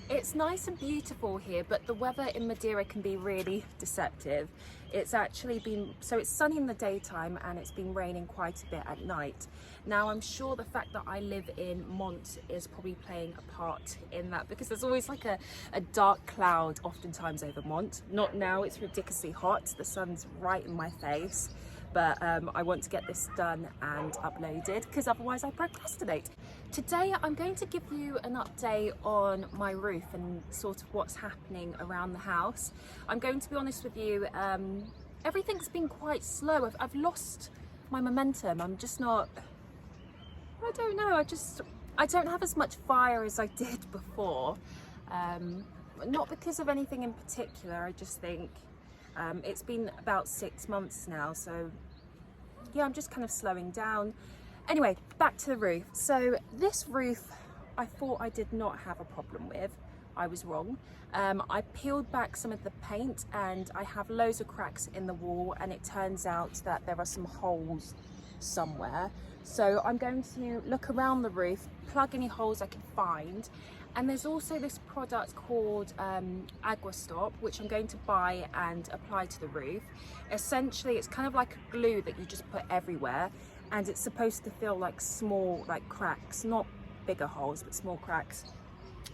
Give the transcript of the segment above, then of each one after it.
It's nice and beautiful here, but the weather in Madeira can be really deceptive. It's actually been, so it's sunny in the daytime and it's been raining quite a bit at night. Now I'm sure the fact that I live in Mont is probably playing a part in that, because there's always like a dark cloud oftentimes over Mont. Not now, it's ridiculously hot, the sun's right in my face. But I want to get this done and uploaded because otherwise I procrastinate. Today I'm going to give you an update on my roof and sort of what's happening around the house. I'm going to be honest with you, everything's been quite slow. I've lost my momentum. I'm just not, I don't know, I don't have as much fire as I did before. Not because of anything in particular, I just think it's been about 6 months now, so yeah, I'm just kind of slowing down. Anyway, back to the roof. So this roof, I thought I did not have a problem with. I was wrong. I peeled back some of the paint and I have loads of cracks in the wall, and it turns out that there are some holes somewhere. So I'm going to look around the roof, plug any holes I can find. And there's also this product called Agua Stop, which I'm going to buy and apply to the roof. Essentially, it's kind of like a glue that you just put everywhere, and it's supposed to fill like small like cracks, not bigger holes, but small cracks.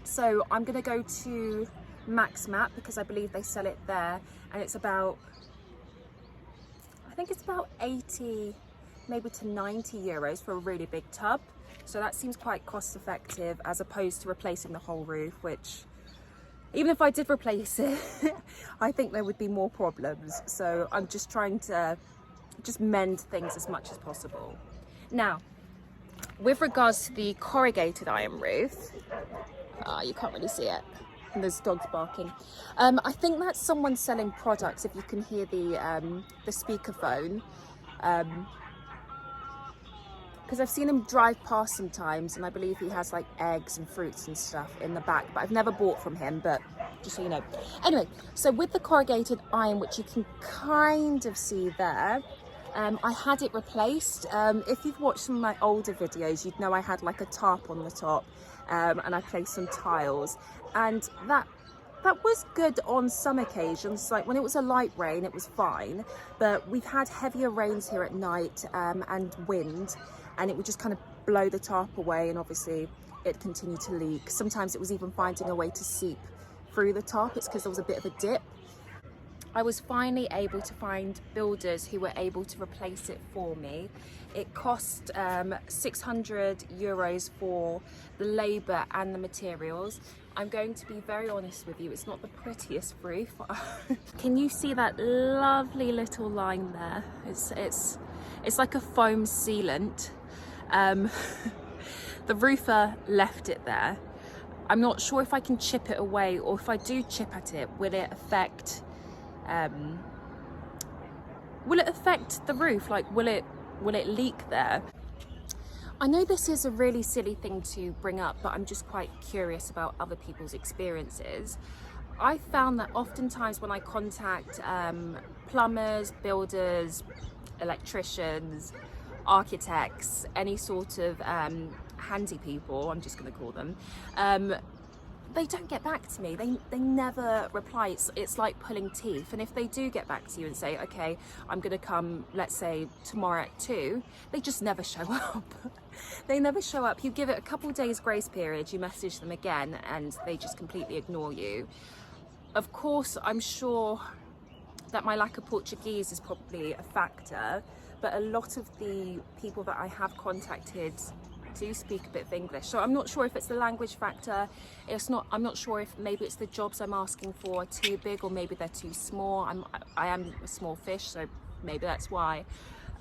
So I'm going to go to Max Map because I believe they sell it there, and it's about, I think it's about 80, maybe to 90 euros for a really big tub. So that seems quite cost effective as opposed to replacing the whole roof, which even if I did replace it, I think there would be more problems. So I'm just trying to just mend things as much as possible. Now, with regards to the corrugated iron roof, you can't really see it. And there's dogs barking. I think that's someone selling products, if you can hear the speakerphone. Because I've seen him drive past sometimes, and I believe he has like eggs and fruits and stuff in the back, but I've never bought from him, but just so you know. Anyway, so with the corrugated iron, which you can kind of see there, I had it replaced. If you've watched some of my older videos, you'd know I had like a tarp on the top, and I placed some tiles, and that was good on some occasions. Like when it was a light rain, it was fine, but we've had heavier rains here at night and wind, and it would just kind of blow the tarp away, and obviously it continued to leak. Sometimes it was even finding a way to seep through the tarp. It's because there was a bit of a dip. I was finally able to find builders who were able to replace it for me. It cost 600 euros for the labour and the materials. I'm going to be very honest with you, it's not the prettiest roof. Can you see that lovely little line there? It's like a foam sealant. The roofer left it there. I'm not sure if I can chip it away, or if I do chip at it, will it affect the roof? Like, will it leak there? I know this is a really silly thing to bring up, but I'm just quite curious about other people's experiences. I found that oftentimes when I contact plumbers, builders, electricians, architects, any sort of handy people, I'm just going to call them, they don't get back to me. They never reply. It's like pulling teeth. And if they do get back to you and say, okay, I'm gonna come, let's say tomorrow at 2, they just never show up. They never show up. You give it a couple of days grace period, you message them again, and they just completely ignore you. Of course, I'm sure that my lack of Portuguese is probably a factor, but a lot of the people that I have contacted do speak a bit of English, so I'm not sure if it's the language factor. I'm not sure if maybe it's the jobs I'm asking for are too big, or maybe they're too small. I am a small fish, so maybe that's why.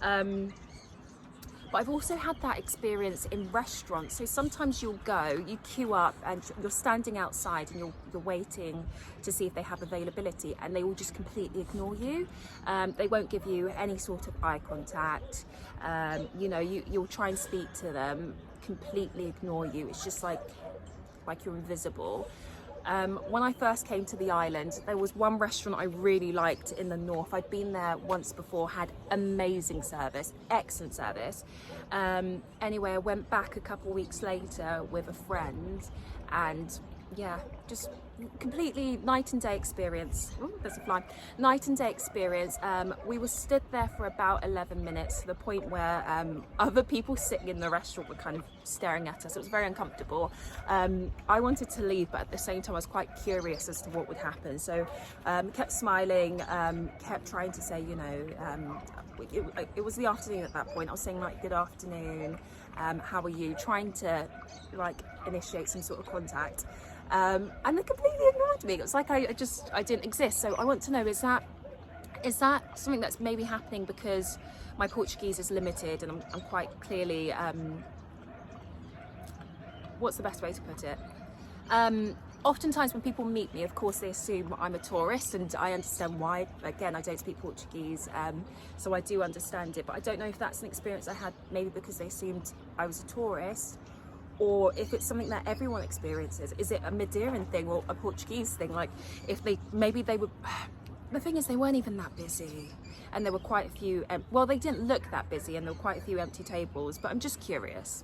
But I've also had that experience in restaurants. So sometimes you'll go, you queue up, and you're standing outside and you're waiting to see if they have availability, and they will just completely ignore you. They won't give you any sort of eye contact. You know, you'll try and speak to them, completely ignore you. It's just like you're invisible. When I first came to the island, there was one restaurant I really liked in the north. I'd been there once before, had amazing service, excellent service. Anyway, I went back a couple weeks later with a friend, and yeah, just completely night and day experience. Ooh, there's a fly. Night and day experience. We were stood there for about 11 minutes, to the point where other people sitting in the restaurant were kind of staring at us. It was very uncomfortable. I wanted to leave, but at the same time I was quite curious as to what would happen. So kept smiling, kept trying to say, you know, it was the afternoon at that point. I was saying like, good afternoon, how are you? Trying to like initiate some sort of contact. And they completely ignored me. It was like I didn't exist. So I want to know, is that something that's maybe happening because my Portuguese is limited, and I'm quite clearly, what's the best way to put it? Oftentimes when people meet me, of course they assume I'm a tourist, and I understand why. Again, I don't speak Portuguese, so I do understand it, but I don't know if that's an experience I had maybe because they assumed I was a tourist, or if it's something that everyone experiences. Is it a Madeiran thing or a Portuguese thing? Like, if maybe they were, the thing is, they weren't even that busy, and there were quite a few, well, they didn't look that busy, and there were quite a few empty tables, but I'm just curious.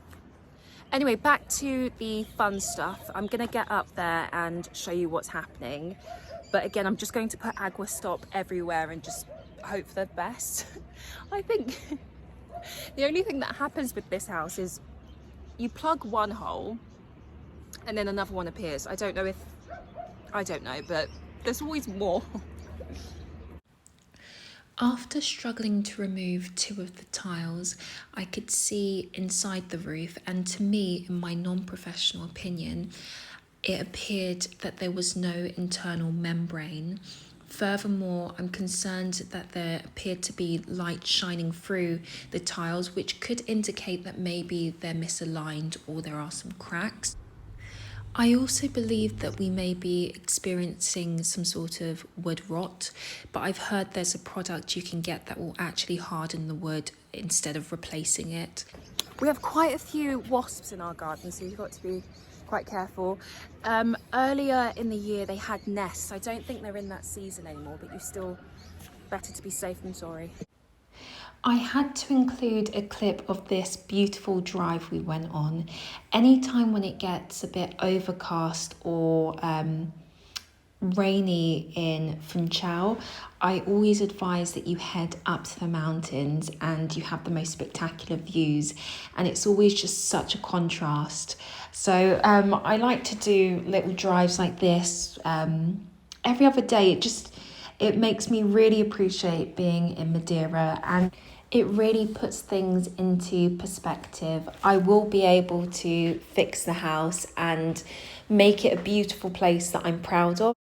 Anyway, back to the fun stuff. I'm gonna get up there and show you what's happening. But again, I'm just going to put agua stop everywhere and just hope for the best. I think the only thing that happens with this house is you plug one hole and then another one appears. I don't know, but there's always more. After struggling to remove 2 of the tiles, I could see inside the roof, and to me, in my non-professional opinion, it appeared that there was no internal membrane. Furthermore, I'm concerned that there appeared to be light shining through the tiles, which could indicate that maybe they're misaligned or there are some cracks. I also believe that we may be experiencing some sort of wood rot, but I've heard there's a product you can get that will actually harden the wood instead of replacing it. We have quite a few wasps in our garden, so you've got to be quite careful. Earlier in the year they had nests. I don't think they're in that season anymore, but you still better to be safe than sorry. I had to include a clip of this beautiful drive we went on. Anytime when it gets a bit overcast or rainy in Funchal, I always advise that you head up to the mountains and you have the most spectacular views, and it's always just such a contrast. So I like to do little drives like this every other day. It makes me really appreciate being in Madeira, and it really puts things into perspective. I will be able to fix the house and make it a beautiful place that I'm proud of.